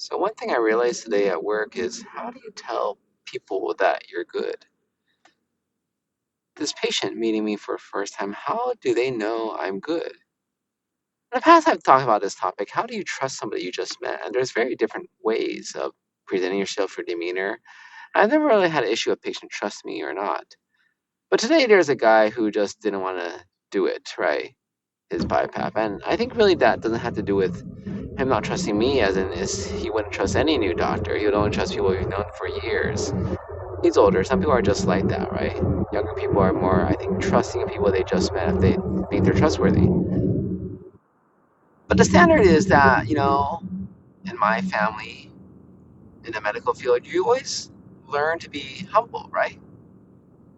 So one thing I realized today at work is how do you tell people that you're good? This patient meeting me for the first time, how do they know I'm good? In the past, I've talked about this topic. How do you trust somebody you just met? And there's very different ways of presenting yourself, your demeanor. I've never really had an issue with patient trust me or not. But today there's a guy who just didn't want to do it, right? His BiPAP. And I think really that doesn't have to do with him not trusting me, as in is he wouldn't trust any new doctor. He would only trust people we've known for years. He's older. Some people are just like that, right? Younger people are more, I think, trusting of people they just met if they think they're trustworthy. But the standard is that, in my family, in the medical field, you always learn to be humble, right?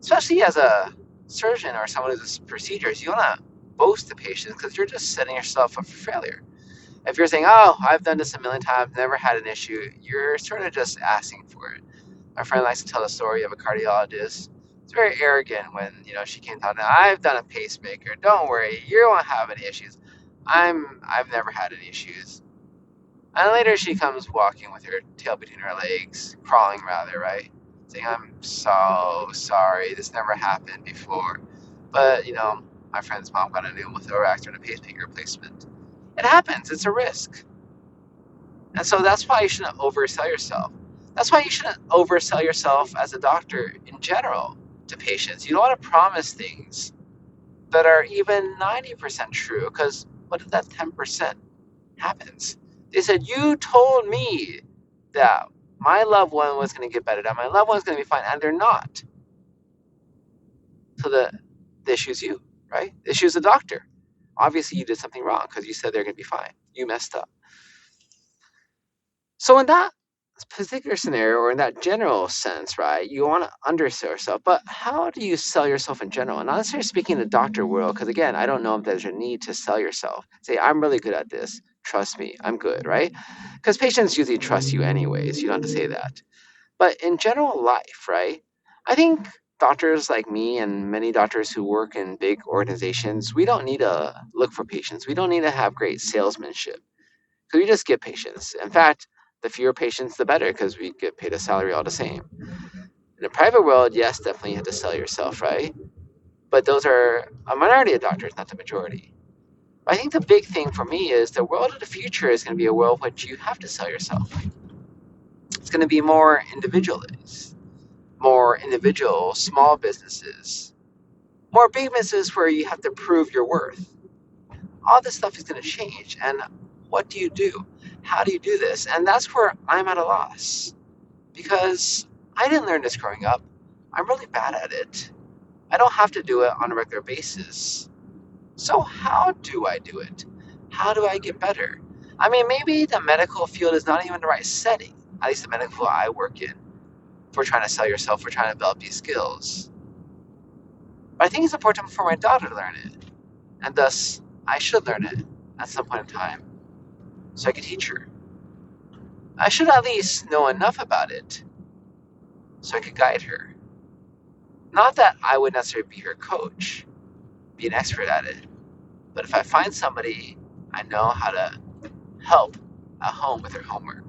Especially as a surgeon or someone who does procedures, you want to boast to patients because you're just setting yourself up for failure. If you're saying, oh, I've done this a million times, never had an issue, you're sort of just asking for it. My friend likes to tell the story of a cardiologist. It's very arrogant when she came down. I've done a pacemaker. Don't worry, you won't have any issues. I've never had any issues. And later she comes walking with her tail between her legs, crawling rather, right? Saying, I'm so sorry, this never happened before. But, my friend's mom got a pneumothorax and a pacemaker replacement. It happens, it's a risk. And so that's why you shouldn't oversell yourself. That's why you shouldn't oversell yourself as a doctor in general to patients. You don't want to promise things that are even 90% true, because what if that 10% happens? They said, you told me that my loved one was going to get better, that my loved one's going to be fine, and they're not. So the issue is you, right? The issue is the doctor. Obviously, you did something wrong because you said they're going to be fine. You messed up. So in that particular scenario, or in that general sense, right, you want to undersell yourself. But how do you sell yourself in general? And not necessarily speaking in the doctor world, because again, I don't know if there's a need to sell yourself. Say, I'm really good at this. Trust me, I'm good, right? Because patients usually trust you anyways. You don't have to say that. But in general life, right, I think doctors like me and many doctors who work in big organizations, we don't need to look for patients. We don't need to have great salesmanship. So we just get patients. In fact, the fewer patients, the better, because we get paid a salary all the same. In the private world, yes, definitely you have to sell yourself, right? But those are a minority of doctors, not the majority. I think the big thing for me is the world of the future is going to be a world in which you have to sell yourself. It's going to be more individualized, more individual, small businesses, more big businesses where you have to prove your worth. All this stuff is going to change. And what do you do? How do you do this? And that's where I'm at a loss, because I didn't learn this growing up. I'm really bad at it. I don't have to do it on a regular basis. So how do I do it? How do I get better? I mean, maybe the medical field is not even the right setting, at least the medical field I work in, for trying to sell yourself, for trying to develop these skills. But I think it's important for my daughter to learn it, and thus I should learn it at some point in time so I could teach her. I should at least know enough about it so I could guide her. Not that I would necessarily be her coach, be an expert at it, but if I find somebody, I know how to help at home with her homework.